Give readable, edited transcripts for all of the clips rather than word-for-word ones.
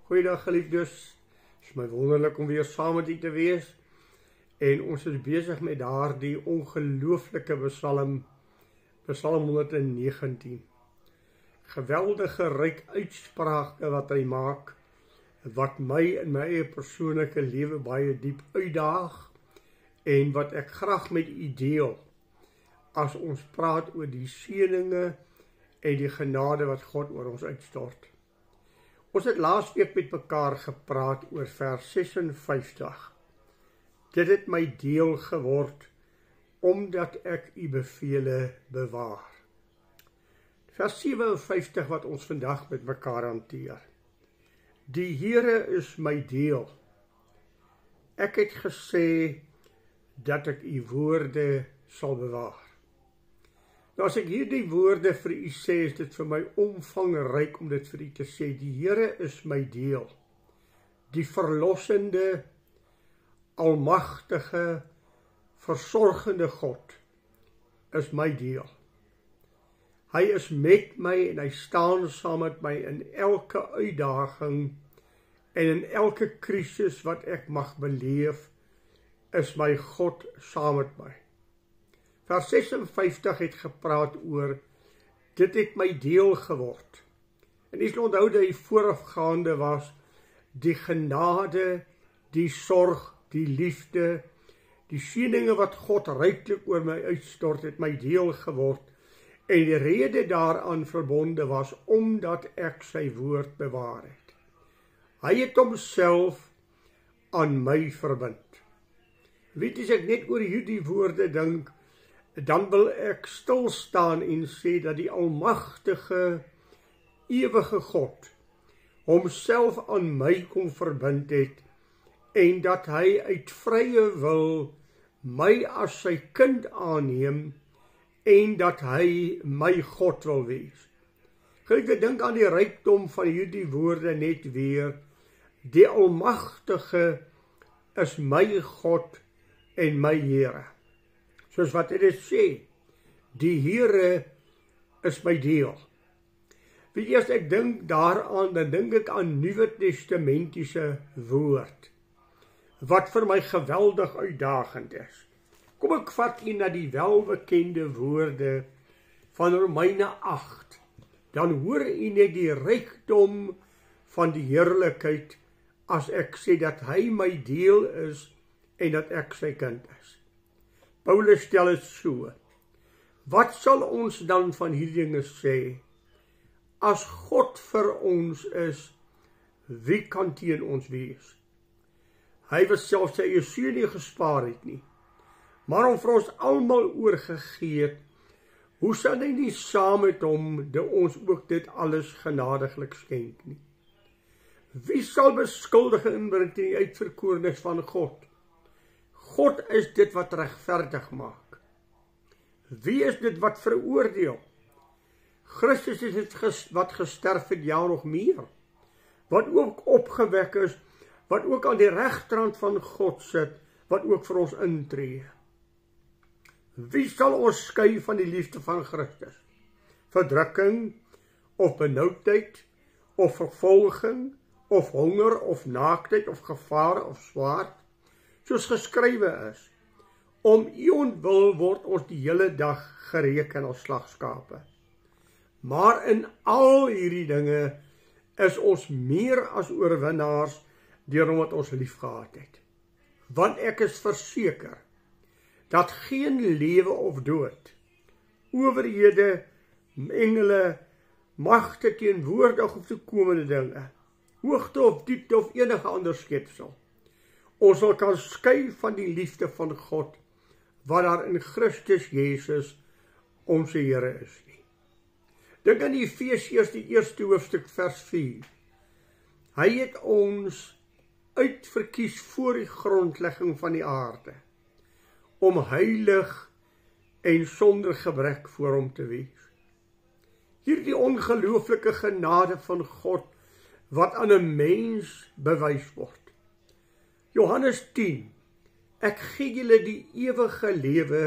Goeiedag geliefdes, het is my wonderlik om weer saam met u te wees en ons is besig met daardie ongelooflike Psalm 119. Geweldige ryk uitsprake wat hy maak, wat my in my eie persoonlike lewe baie diep uitdaag en wat ek graag met u deel as ons praat oor die seëninge en die genade wat God oor ons uitstort. Ons het laasweek met mekaar gepraat oor vers 56. Dit het my deel geword, omdat ek u bevele bewaar. Vers 57 wat ons vandag met mekaar hanteer. Die Here is my deel. Ek het gesê, dat ek u woorde sal bewaar. Nou as ek hierdie woorde vir u sê, is dit vir my omvangryk om dit vir u te sê. Die Here is my deel. Die verlossende, almagtige, versorgende God is my deel. Hy is met my en hy staan saam met my in elke uitdaging en in elke krisis wat ek mag beleef, is my God saam met my. Vers 56 het gepraat oor, dit het my deel geword. En jy sal onthou dat die voorafgaande was, die genade, die sorg, die liefde, die seëninge wat God ryklik oor my uitstort, het my deel geword. En die rede daaraan verbonde was, omdat ek sy woord bewaar het. Hy het homself aan my verbind. Weet as ek net oor hierdie woorde dink, dan wil ek stil staan en sê dat die almagtige, ewige God homself aan my kon verbind het en dat hy uit vrye wil my as sy kind aanneem en dat hy my God wil wees. Ek dink aan die rykdom van hierdie woorde net weer. Die almagtige is my God en my Here. Soos wat hy dit sê, die Here is my deel. Weet jy, as ek dink daaraan, dan dink ek aan Nuwe Testamentiese woord, wat vir my geweldig uitdagend is. Kom ek vat u na die welbekende woorde van Romeine 8, dan hoor u net die rykdom van die heerlikheid, as ek sê dat hy my deel is, en dat ek sy kind is. Paulus stel het so, wat sal ons dan van hierdie dinge sê? As God vir ons is, wie kan teen ons wees? Hy wat self sy eie seun nie gespaar het nie, maar hom vir ons almal oorgegee het, hoe sal hy nie saam met hom ons ook dit alles genadiglik skenk nie? Wie sal beskuldige inbring teen die uitverkorenes van God? God is dit wat regverdig maak. Wie is dit wat veroordeel? Christus is dit wat gesterf het, ja nog meer. Wat ook opgewek is, wat ook aan die regterhand van God sit, wat ook vir ons intree. Wie sal ons skei van die liefde van Christus? Verdrukking, of benoudheid, of vervolging, of honger, of naaktheid, of gevaar, of swaard? Soos geskrywe is, om u ontwil word ons die hele dag gereken as slagskape. Maar in al hierdie dinge is ons meer as oorwinnaars deur hom wat ons liefgehad het. Want ek is verseker dat geen lewe of dood, owerhede, engele, magte, teenwoordig of toekomende dinge, hoogte of diepte of enige ander skepsel, ons sal kan skei van die liefde van God, wat daar in Christus Jesus ons Here is nie. Dink aan die Efesiërs, die 1ste hoofstuk vers 4. Hy het ons uitverkies voor die grondlegging van die aarde, om heilig en sonder gebrek voor hom te wees. Hierdie ongelooflike genade van God, wat aan 'n mens bewys word. Johannes 10, ek gee julle die ewige lewe,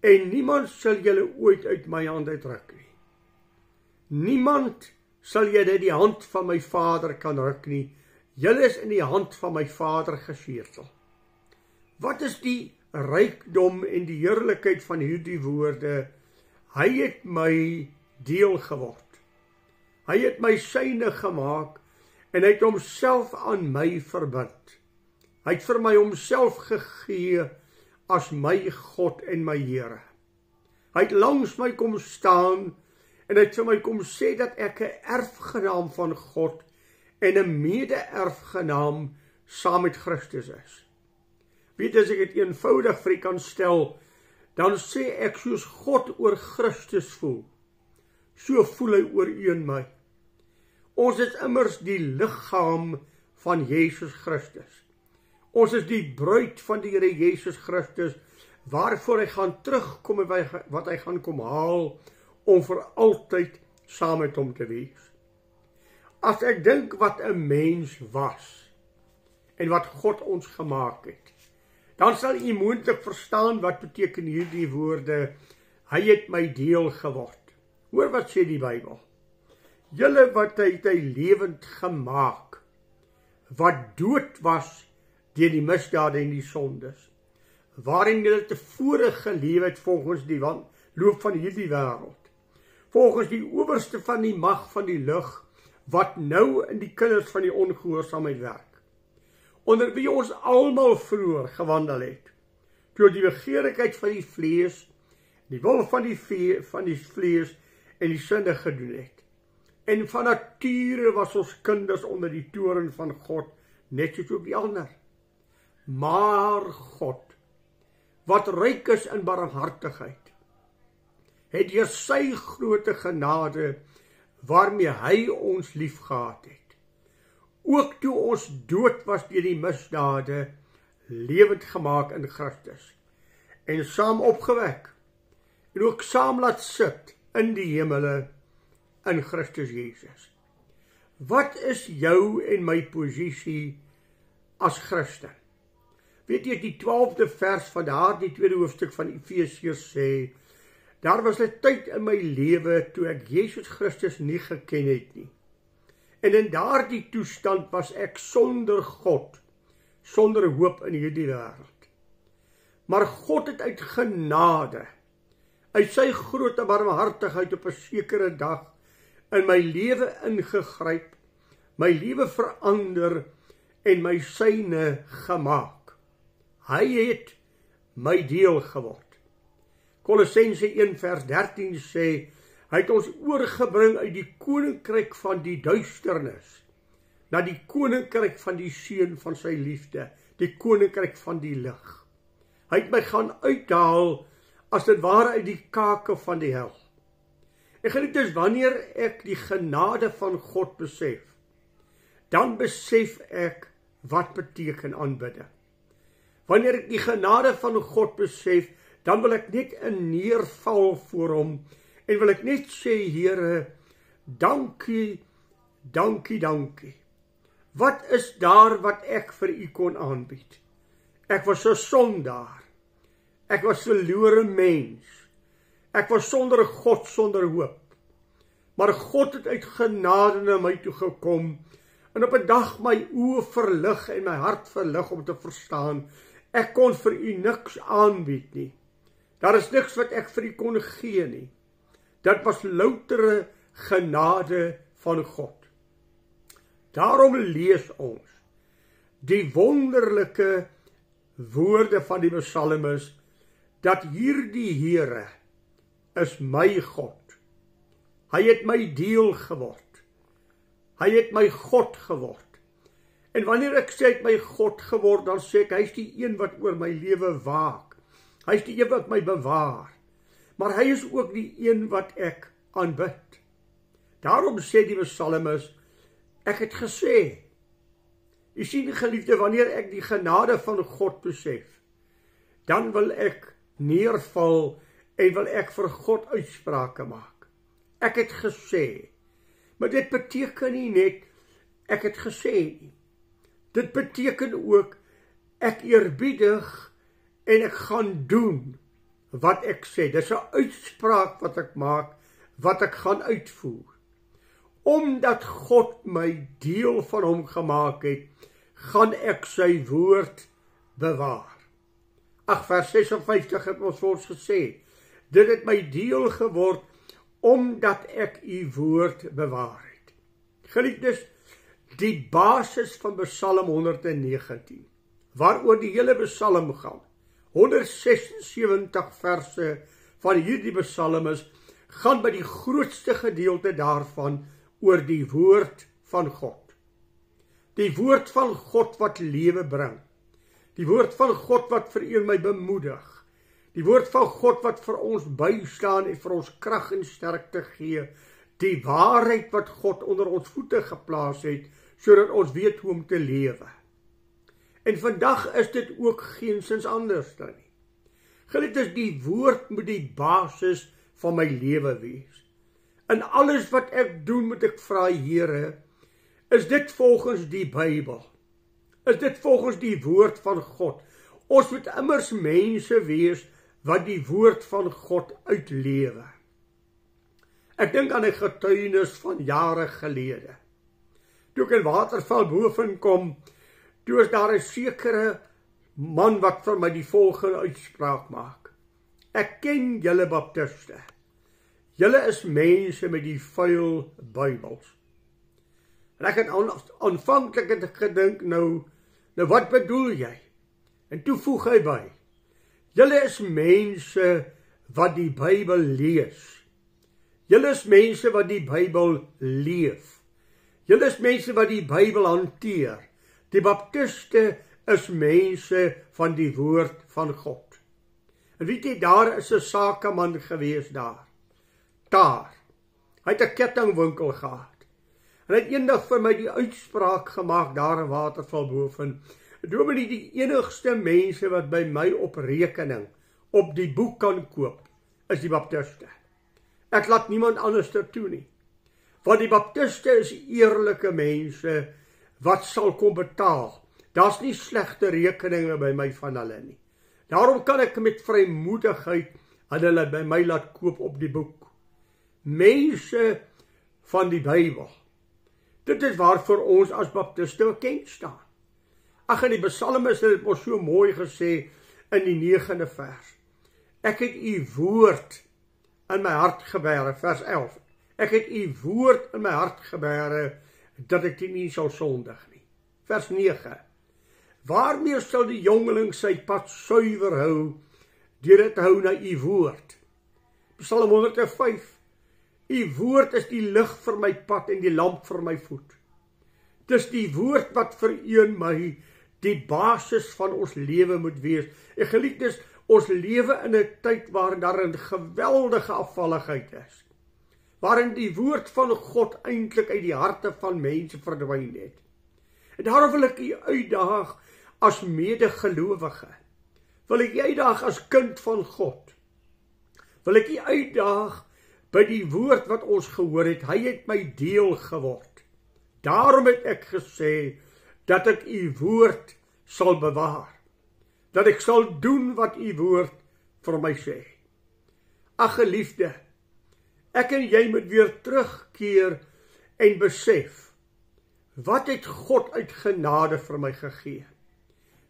en niemand sal julle ooit uit my hand uitruk nie. Niemand sal jy dit die hand van my Vader kan ruk nie. Julle is in die hand van my Vader gesetel. Wat is die rykdom en die heerlikheid van hierdie woorde? Hy het my deel geword. Hy het my syne gemaak en hy het homself aan my verbind. Hy het vir my homself gegee as my God en my Here. Hy het langs my kom staan en hy het vir my kom sê dat ek 'n erfgenaam van God en 'n mede-erfgenaam saam met Christus is. Weet, as ek dit eenvoudig vir u kan stel, dan sê ek soos God oor Christus voel, so voel hy oor u en my. Ons is immers die liggaam van Jesus Christus. Ons is die bruid van die Here Jesus Christus, waarvoor hy gaan terugkom en wat hy gaan kom haal, om vir altyd saam met hom te wees. As ek dink wat 'n mens was, en wat God ons gemaak het, dan sal u moontlik verstaan wat beteken hierdie woorde, hy het my deel geword. Hoor wat sê die Bybel. Julle wat hy lewend gemaak, wat dood was deur die misdade en die sondes, waarin julle tevore geleef het volgens die loop van hierdie wêreld, volgens die owerste van die mag van die lug, wat nou in die kinders van die ongehoorsaamheid werk, onder wie ons almal vroeër gewandel het, toe die begeerlikheid van die vlees, die wil van die vlees en die sonde gedoen het. En van nature was ons kinders onder die toorn van God, net soos ook die ander. Maar God, wat ryk is in barmhartigheid, het deur sy groote genade, waarmee hy ons liefgehad het, ook toe ons dood was deur die misdade, lewend gemaak in Christus, en saam opgewek, en ook saam laat sit in die hemele, in Christus Jesus. Wat is jou en my posisie as Christen? Weet jy, die 12de vers van daardie tweede hoofstuk van Efesiërs sê, daar was 'n tyd in my lewe toe ek Jesus Christus nie geken het nie. En in daardie toestand was ek sonder God, sonder hoop in hierdie wêreld. Maar God het uit genade, uit sy groote barmhartigheid op 'n sekere dag in my lewe ingegryp, my lewe verander en my syne gemaak. Hy het my deel geword. Kolossense 1 vers 13 sê, hy het ons oorgebring uit die koninkryk van die duisternis, na die koninkryk van die seun van sy liefde, die koninkryk van die lig. Hy het my gaan uithaal, as dit ware uit die kake van die hel. En geliefdes, wanneer ek die genade van God besef, dan besef ek wat beteken aanbidding. Wanneer ek die genade van God besef, dan wil ek net neerval voor hom, en wil ek net sê, Here, dankie, dankie, dankie. Wat is daar wat ek vir u kon aanbied? Ek was 'n sondaar. Ek was 'n verlore mens. Ek was sonder God, sonder hoop. Maar God het uit genade na my toe gekom, en op 'n dag my oë verlig en my hart verlig om te verstaan, ek kon vir u niks aanbied nie. Daar is niks wat ek vir u kon gee nie. Dit was loutere genade van God. Daarom lees ons die wonderlike woorde van die psalmis, dat hierdie Here is my God. Hy het my deel geword. Hy het my God geword. En wanneer ek sê hy het my God geword, dan sê ek, hy is die een wat oor my lewe waak. Hy is die een wat my bewaar. Maar hy is ook die een wat ek aanbid. Daarom sê die psalmis, ek het gesê, jy sien geliefde, wanneer ek die genade van God besef, dan wil ek neerval en wil ek vir God uitsprake maak. Ek het gesê, maar dit beteken nie net ek het gesê nie. Dit beteken ook ek eerbiedig en ek gaan doen wat ek sê. Dis 'n uitspraak wat ek maak, wat ek gaan uitvoer. Omdat God my deel van hom gemaak het, gaan ek sy woord bewaar. Vers 56 het ons vir ons gesê, dit het my deel geword, omdat ek u woord bewaar het. Geliefdes, die basis van Psalm 119, waaroor die hele Psalm gaan, 176 verse van hierdie Psalm gaan by die grootste gedeelte daarvan oor die woord van God. Die woord van God wat lewe bring. Die woord van God wat vir u en my bemoedig. Die woord van God wat vir ons bystaan en vir ons krag en sterkte gee. Die waarheid wat God onder ons voete geplaas het, sodat ons weet hoe om te lewe. En vandag is dit ook geensins anders dan nie. Geliefdes, die woord moet die basis van my lewe wees. In alles wat ek doen, moet ek vra, Here, is dit volgens die Bybel? Is dit volgens die woord van God? Ons moet immers mense wees wat die woord van God uitlewe. Ek dink aan 'n getuienis van jare gelede. Toe ek in Waterval boven kom, toe is daar 'n sekere man wat vir my die volgende uitspraak maak. Ek ken julle baptiste. Julle is mense met die vuil Bybels. En ek het aanvanklik gedink, nou wat bedoel jy? En toe voeg hy by, julle is mense wat die Bybel lees. Julle is mense wat die Bybel leef. Julle is mense wat die Bybel hanteer. Die baptiste is mense van die woord van God. En weet jy, daar is 'n sakeman gewees daar. Hy het 'n kettingwinkel gehad. En hy het eendag vir my die uitspraak gemaak daar in Waterval boven. Dominee, die enigste mense wat by my op rekening op die boek kan koop, is die baptiste. Ek laat niemand anders toe nie. Want die baptiste is eerlike mense wat sal kom betaal. Daar's nie slegte rekeninge by my van hulle nie. Daarom kan ek met vrymoedigheid hulle by my laat koop op die boek. Mense van die Bybel. Dit is waarvoor ons as baptiste bekend staan. Ag, in die Psalmis het dit ons so mooi gesê in die 9de vers. Ek het u woord in my hart gebere, vers 11. Ek het u woord in my hart gebere, dat ek nie sal sondig nie. Vers 9. Waarmee sal die jongeling sy pad suiwer hou, deur dit te hou na u woord? Psalm 105. U woord is die lig vir my pad en die lamp vir my voet. Dis die woord wat vir u en my die basis van ons lewe moet wees. En geliefdes, ons lewe in 'n tyd waarin daar 'n geweldige afvalligheid is. Waarin die woord van God eintlik uit die harte van mense verdwyn het. En daarom wil ek u uitdaag as medegelowige. Wil ek u uitdaag as kind van God. Wil ek u uitdaag by die woord wat ons gehoor het. Hy het my deel geword. Daarom het ek gesê dat ek u woord sal bewaar. Dat ek sal doen wat u woord vir my sê. Ag geliefde, ek en jy moet weer terugkeer en besef, wat het God uit genade vir my gegee?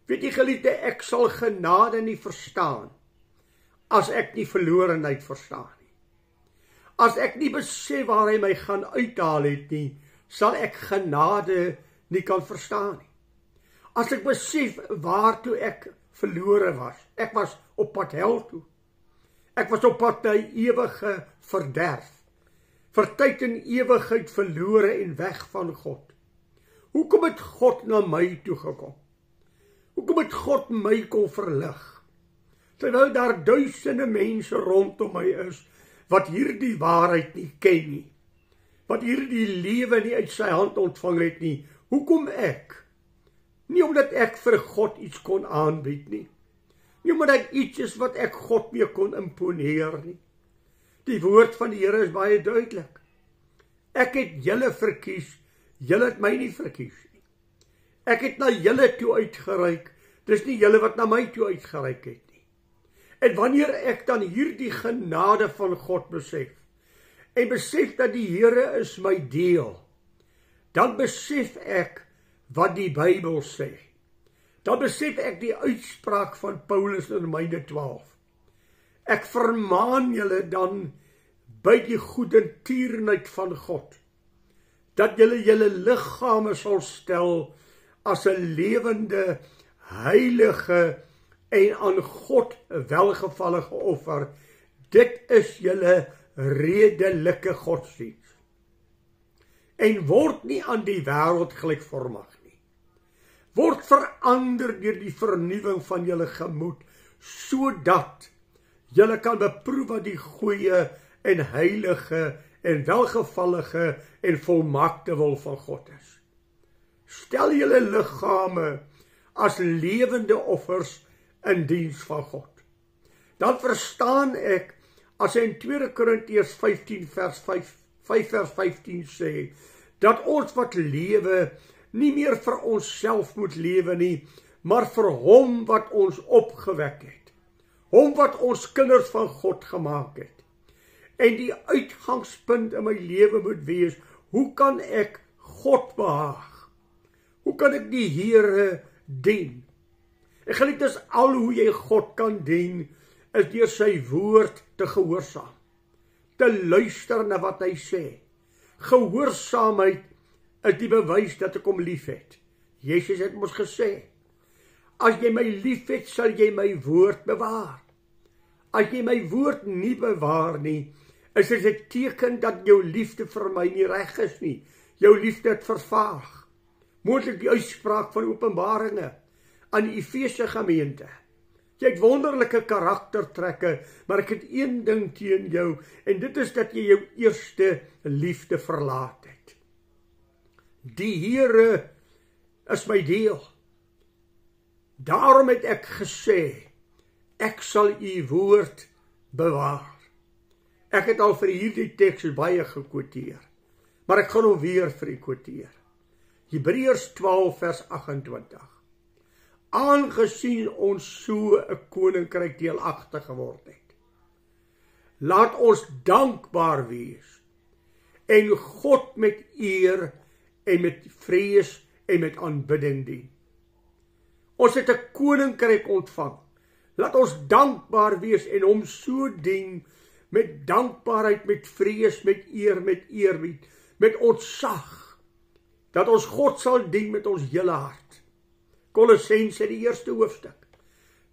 Weet jy geliefde, ek sal genade nie verstaan, as ek nie verlorenheid verstaan nie. As ek nie besef waar hy my gaan uithaal het nie, sal ek genade nie kan verstaan nie. As ek besef waartoe ek verlore was, ek was op pad hel toe. Ek was op pad na ewige verderf, vir tyd en ewigheid verlore en weg van God. Hoekom het God na my toe gekom? Hoekom het God my kon verlig? Terwyl daar duisende mense rondom my is, wat hierdie waarheid nie ken nie, wat hierdie lewe nie uit sy hand ontvang het nie. Hoekom ek? Nie omdat ek vir God iets kon aanbied nie. Nie omdat ek iets is wat ek God mee kon imponeer nie. Die woord van die Here is baie duidelik. Ek het julle verkies, julle het my nie verkies nie. Ek het na julle toe uitgereik, dis nie julle wat na my toe uitgereik het nie. En wanneer ek dan hierdie genade van God besef, en besef dat die Here is my deel, dan besef ek wat die Bybel sê. Dan besef ek die uitspraak van Paulus in Romeine 12. Ek vermaan julle dan by die goedertierenheid van God, dat julle liggame sal stel as 'n lewende, heilige en aan God welgevallige offer. Dit is julle redelike godsdienst. En word nie aan die wêreld gelykvormig nie. Word verander deur die vernuwing van julle gemoed, sodat julle kan beproef wat die goeie en heilige en welgevallige en volmaakte wil van God is. Stel julle liggame as lewende offers in diens van God. Dan verstaan ek, as hy in 2 Korintiërs 15 vers 5 vers 15 sê, dat ons wat lewe, nie meer vir onsself moet lewe nie, maar vir hom wat ons opgewek het. Hom wat ons kinders van God gemaak het. En die uitgangspunt in my lewe moet wees, hoe kan ek God behaag? Hoe kan ek die Here dien? En geliefdes, al hoe jy God kan dien, is deur sy woord te gehoorsaam, te luister na wat hy sê. Gehoorsaamheid is die bewys dat ek hom lief het. Jesus het ons gesê, as jy my lief het, sal jy my woord bewaar. As jy my woord nie bewaar nie, is dit 'n teken dat jou liefde vir my nie reg is nie. Jou liefde het vervaag. Moontlik die uitspraak van Openbaringe aan die Efese gemeente. Jy het wonderlike karaktertrekke, maar ek het een ding teen jou, en dit is dat jy jou eerste liefde verlaat het. Die Here is my deel. Daarom het ek gesê, ek sal u woord bewaar. Ek het al vir hierdie teks baie gekwoteer, maar ek gaan hom weer vir u kwoteer. Hebreërs 12 vers 28. Aangesien ons so 'n koninkryk deelagtig geword het, laat ons dankbaar wees en God met eer en met vrees en met aanbidding dien. Ons het 'n koninkryk ontvang. Laat ons dankbaar wees en hom so dien met dankbaarheid, met vrees, met eerbied, met ontzag, dat ons God sal dien met ons hele hart. Kolossense die 1ste hoofstuk,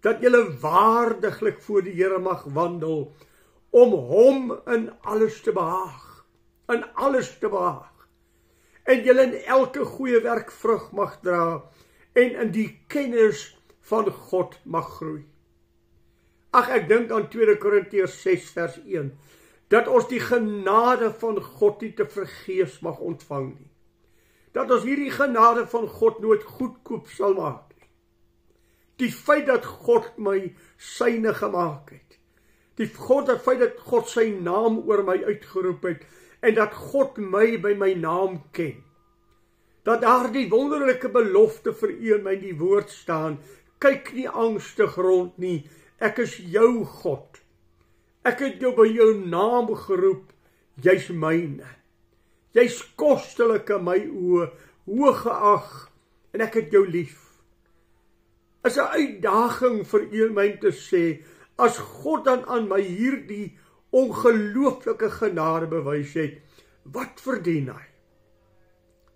dat julle waardiglik voor die Here mag wandel, om hom in alles te behaag, en julle in elke goeie werk vrug mag dra, en in die kennis van God mag groei. Ag, ek dink aan 2 Korintiërs 6 vers 1, dat ons die genade van God nie te vergeefs mag ontvang nie. Dat ons hierdie genade van God nooit goedkoop sal maak nie. Die feit dat God my syne gemaak het, die feit dat God sy naam oor my uitgeroep het, en dat God my by my naam ken, dat daar die wonderlike belofte vir u in my die woord staan, kyk nie angstig rond nie, ek is jou God, ek het jou by jou naam geroep, jy's myne, jy's kostelik in my oë, hoog geag, en ek het jou lief. Is 'n uitdaging vir u en my te sê, as God dan aan my hierdie ongelooflike genade bewys het, wat verdien hy?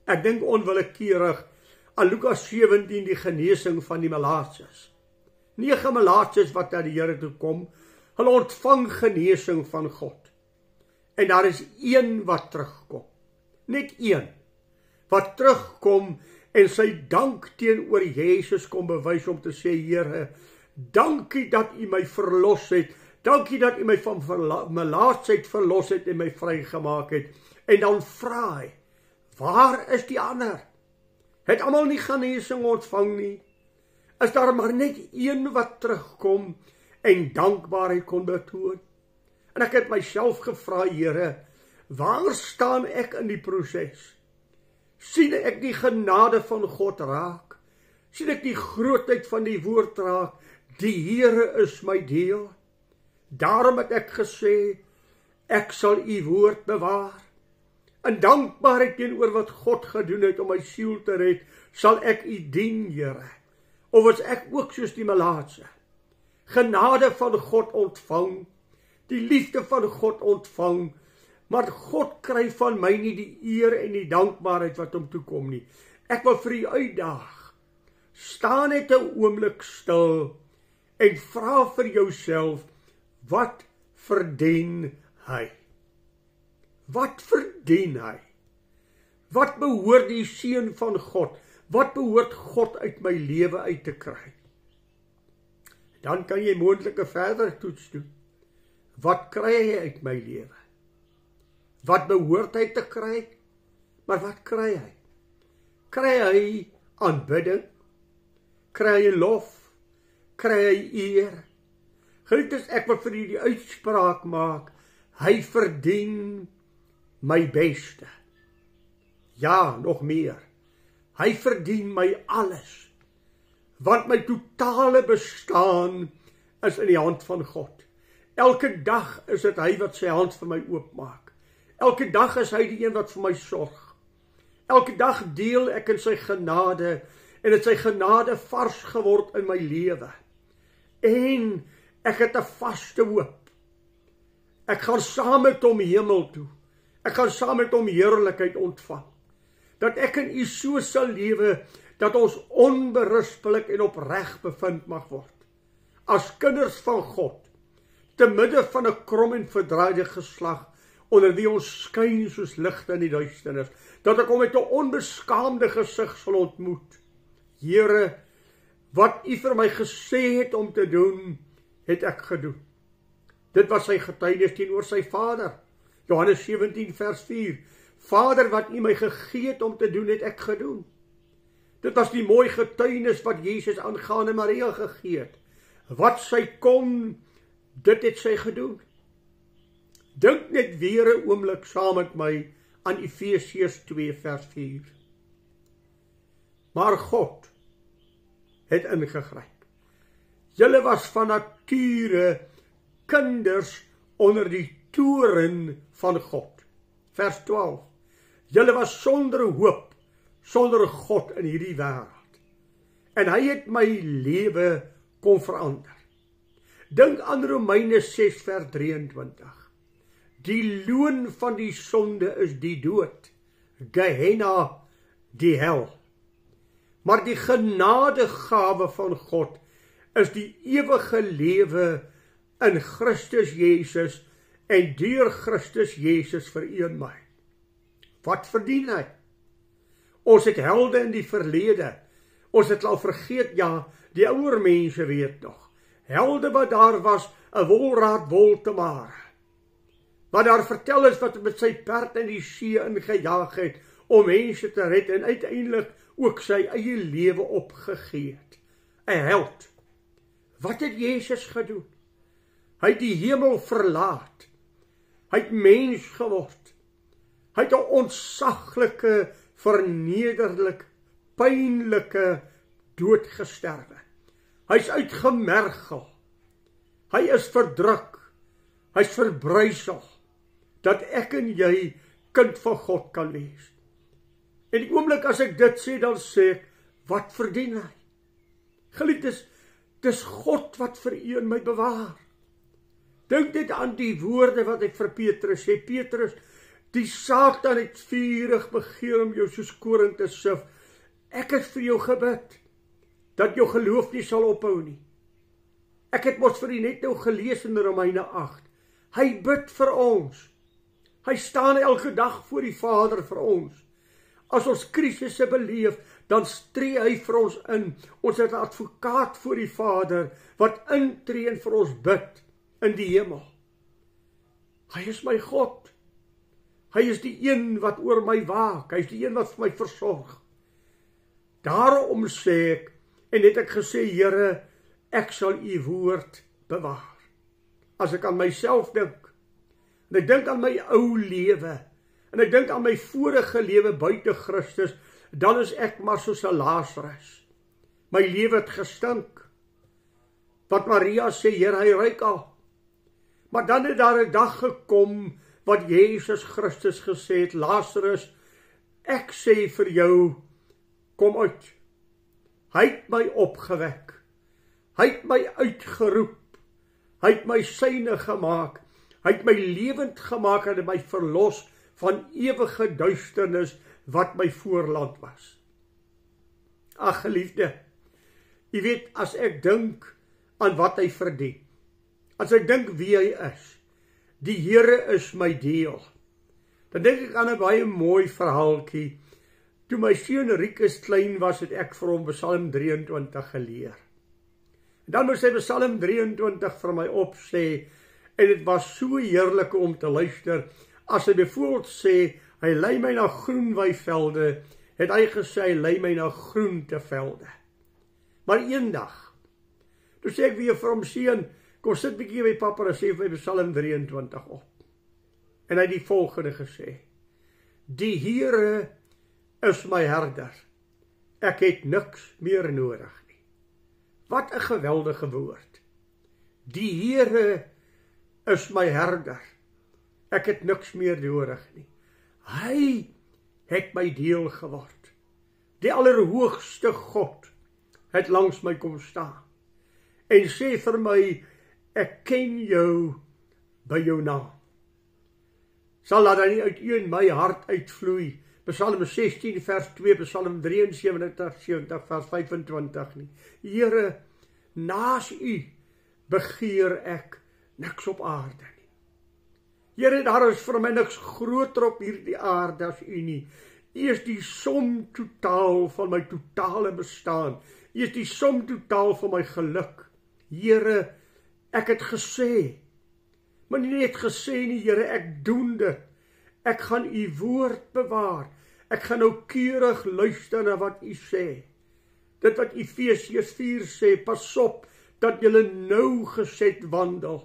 Ek dink onwillekeurig aan Lukas 17 die genesing van die Malaatses. 9 Malaatses wat na die Here toe kom, hulle ontvang genesing van God. En daar is een wat terugkom. Net een wat terugkom en sy dank teenoor Jesus kom bewys om te sê, Here, dankie dat u my verlos het, dankie dat u my van melaatsheid verlos het en my vrygemaak het. En dan vra hy, waar is die ander? Het almal nie genesing ontvang nie? Is daar maar net een wat terugkom en dankbaarheid kon betoon? En ek het myself gevra, Here, waar staan ek in die proses? Sien ek die genade van God raak? Sien ek die grootheid van die woord raak? Die Here is my deel. Daarom het ek gesê, ek sal u woord bewaar. In dankbaarheid teenoor wat God gedoen het om my siel te red, sal ek u dien, Here. Of was ek ook soos die melaatse, genade van God ontvang, die liefde van God ontvang, maar God kry van my nie die eer en die dankbaarheid wat hom toekom nie. Ek wil vir u uitdaag, staan net 'n oomblik stil en vra vir jouself, wat verdien hy? Wat verdien hy? Wat behoort die seun van God? Wat behoort God uit my lewe uit te kry? Dan kan jy moontlike verder toets doen. Wat kry hy uit my lewe? Wat behoort hy te kry? Maar wat kry hy? Kry hy aanbidding? Kry hy lof? Kry hy eer? Geliefdes, ek wil vir u die uitspraak maak, hy verdien my beste. Ja, nog meer. Hy verdien my alles. Want my totale bestaan is in die hand van God. Elke dag is dit hy wat sy hand vir my oopmaak. Elke dag is hy die een wat vir my sorg. Elke dag deel ek in sy genade en het sy genade vars geword in my lewe. En ek het 'n vaste hoop. Ek gaan saam met hom hemel toe. Ek gaan saam met hom heerlikheid ontvang. Dat ek in u so sal lewe, dat ons onberispelik en opreg bevind mag word. As kinders van God, te midde van 'n krom en verdraaide geslag, onder wie ons skyn soos ligte in die duisternis, dat ek hom met 'n onbeskaamde gesig sal ontmoet. Here, wat u vir my gesê het om te doen, het ek gedoen. Dit was sy getuienis teenoor sy Vader. Johannes 17 vers 4. Vader, wat u my gegee het om te doen, het ek gedoen. Dit was die mooi getuienis wat Jesus aangaande Maria gegee het. Wat sy kon, dit het sy gedoen. Dink net weer 'n oomblik saam met my aan Efesiërs 2 vers 4. Maar God het ingegryp. Julle was van nature kinders onder die toren van God. Vers 12. Julle was sonder hoop, sonder God in hierdie wêreld. En hy het my lewe kom verander. Dink aan Romeine 6 vers 23. Die loon van die sonde is die dood, Gehenna, die hel. Maar die genadegawe van God is die ewige lewe in Christus Jesus en deur Christus Jesus vir u en my. Wat verdien hy? Ons het helde in die verlede. Ons het al vergeet, ja, die ouer mense weet nog. Helde wat daar was, 'n wolraad Woltemare. Wat daar vertel is wat met sy perd in die see ingejaag het om mense te red en uiteindelik ook sy eie lewe opgegee het. 'n held. Wat het Jesus gedoen? Hy het die hemel verlaat. Hy het mens geword. Hy het 'n ontsaglike, vernederlik, pynlike dood gesterwe. Hy's uitgemergel. Hy is verdruk. Hy's verbrysel. Dat ek en jy kind van God kan wees. En die oomblik as ek dit sê, dan sê ek, wat verdien hy? Geliefdes, dis God wat vir u en my bewaar. Dink net aan die woorde wat ek vir Petrus sê. Petrus, die Satan het vurig begeer om jou soos koring te sif. Ek het vir jou gebid, dat jou geloof nie sal ophou nie. Ek het mos vir u net nou gelees in Romeine 8. Hy bid vir ons. Hy staan elke dag voor die Vader vir ons. As ons krisisse beleef, dan tree hy vir ons in. Ons het 'n advokaat voor die Vader, wat intree en vir ons bid in die hemel. Hy is my God. Hy is die een wat oor my waak. Hy is die een wat vir my versorg. Daarom sê ek, en het ek gesê, Here, ek sal u woord bewaar. As ek aan myself dink, en ek dink aan my ou lewe, en ek dink aan my vorige lewe buite Christus, dan is ek maar soos 'n Lazarus. My lewe het gestink. Wat Maria sê, Here, hy ruik al. Maar dan het daar 'n dag gekom, wat Jesus Christus gesê het, Lazarus, ek sê vir jou, kom uit. Hy het my opgewek. Hy het my uitgeroep. Hy het my syne gemaak. Hy het my lewend gemaak en my verlos van ewige duisternis wat my voorland was. Ag geliefde, jy weet, as ek dink aan wat hy verdien, as ek dink wie hy is, die Here is my deel, dan dink ek aan 'n baie mooi verhaaltjie. Toe my seun Rikus klein was, het ek vir hom Psalm 23 geleer. En dan moes hy Psalm 23 vir my opsê, en dit was so heerlik om te luister. As hy byvoorbeeld sê, hy lei my na groen weivelde, het hy gesê, hy lei my na groentevelde. Maar eendag, toe sê ek weer vir hom, seun, kom sit bietjie by pappa en sê vir Psalm 23 op. En hy het die volgende gesê, die Here is my herder, ek het niks meer nodig nie. Wat 'n geweldige woord. Die Here is my herder, ek het niks meer nodig nie. Hy het my deel geword. Die Allerhoogste God het langs my kom staan en sê vir my, ek ken jou by jou naam. Sal dat nie uit u en my hart uitvloei, Psalm 16 vers 2, Psalm 73 vers 25 nie. Here, naas u begeer ek niks op aarde nie. Here, daar is vir my niks groter op hierdie aarde as u nie. U is die som totaal van my totale bestaan. U is die som totaal van my geluk. Here, ek het gesê, maar nie net gesê nie, Here, ek doen dit. Ek gaan u woord bewaar. Ek gaan noukeurig luister na wat u sê. Dit wat Efesiërs 4 sê, pas op dat julle nougeset wandel.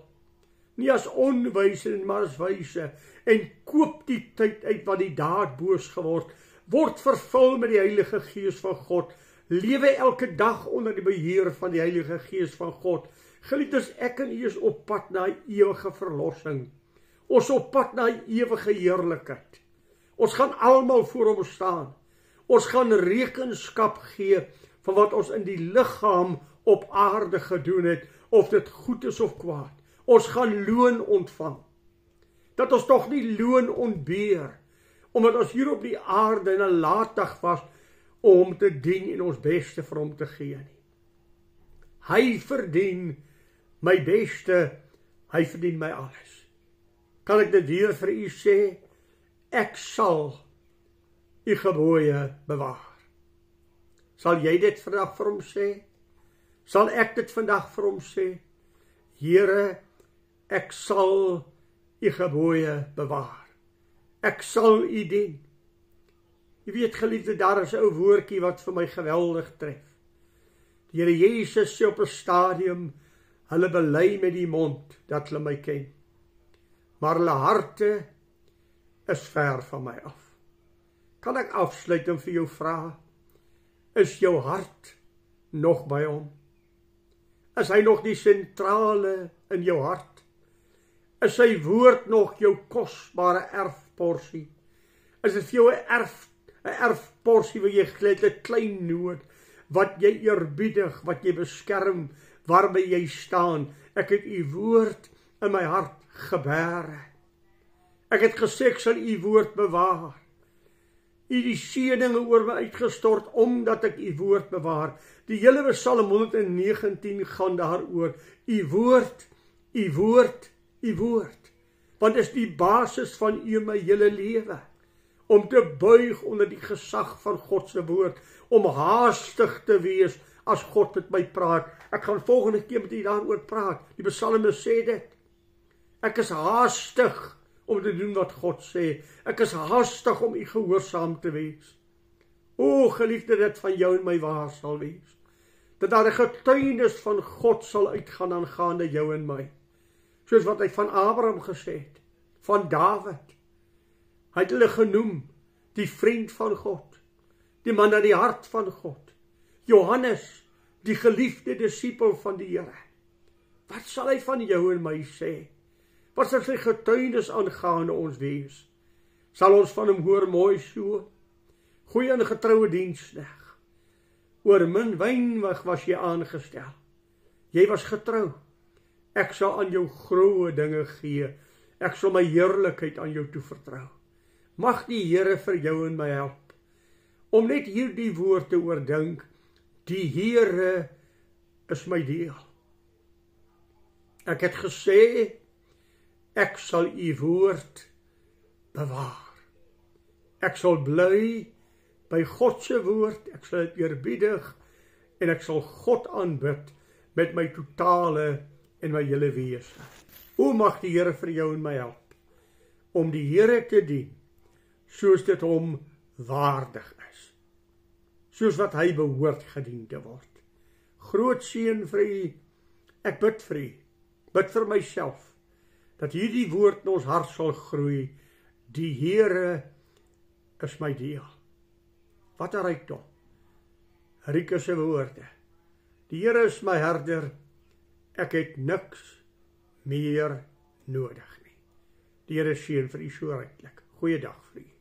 Nie as onwyse, maar as wyse. En koop die tyd uit wat die daad boos geword. Word vervul met die Heilige Gees van God. Lewe elke dag onder die beheer van die Heilige Gees van God. Geliefdes, ek en u is op pad na ewige verlossing. Ons op pad na ewige heerlikheid. Ons gaan almal voor hom staan. Ons gaan rekenskap gee van wat ons in die liggaam op aarde gedoen het, of dit goed is of kwaad. Ons gaan loon ontvang. Dat ons tog nie loon ontbeer, omdat ons hier op die aarde nalatig was om hom te dien en ons beste vir hom te gee nie. Hy verdien my beste, hy verdien my alles. Kan ek dit weer vir u sê? Ek sal u gebooie bewaar. Sal jy dit vandag vir hom sê? Sal ek dit vandag vir hom sê? Here, ek sal u gebooie bewaar. Ek sal u dien. Jy weet, geliefde, daar is 'n ou woordjie wat vir my geweldig tref. Die Here Jesus sê op 'n stadium, hulle bely met die mond dat hulle my ken, maar hulle harte is ver van my af. Kan ek afsluit en vir jou vra, is jou hart nog by hom? Is hy nog die sentrale in jou hart? Is sy woord nog jou kosbare erfporsie? Is dit vir jou 'n erfporsie waar jy gekleed 'n klein noot, wat jy eerbiedig, wat jy beskerm, waarby jy staan? Ek het u woord in my hart gebêre. Ek het gesê ek sal u woord bewaar. U die seëninge oor my uitgestort omdat ek u woord bewaar. Die hele Psalm 119 gaan daaroor. U woord, u woord, u woord. Want is die basis van u my hele lewe. Om te buig onder die gesag van God se woord. Om haastig te wees as God met my praat. Ek gaan volgende keer met u daaroor praat. Die psalmis sê dit. Ek is haastig om te doen wat God sê. Ek is haastig om u gehoorsaam te wees. O geliefde, dit van jou en my waar sal wees. Dat daar 'n getuienis van God sal uitgaan aangaande jou en my. Soos wat hy van Abraham gesê het, van Dawid. Hy het hulle genoem, die vriend van God, die man na die hart van God. Johannes, die geliefde disipel van die Here. Wat sal hy van jou en my sê? Wat sal sy getuienis aangaande ons wees? Sal ons van hom hoor mooi so? Goeie en getroue diensknegt. Oor min wyn was jy aangestel. Jy was getrou. Ek sal aan jou groeë dinge gee. Ek sal my heerlikheid aan jou toevertrou. Mag die Here vir jou en my help, om net hierdie woord te oordink, die Here is my deel. Ek het gesê, ek sal u woord bewaar. Ek sal bly by God se woord, ek sal dit eerbiedig, en ek sal God aanbid met my totale en my hele wese. O mag die Here vir jou en my help, om die Here te dien, soos dit hom waardig is, soos wat hy behoort gedien te word. Groot seën vir u, ek bid vir u, bid vir myself, dat hierdie woord in ons hart sal groei, die Here is my deel. Wat 'n rykdom, Rieke se woorde, die Here is my herder, ek het niks meer nodig nie. Die Here seën vir u so ryklik. Goeiedag vir u.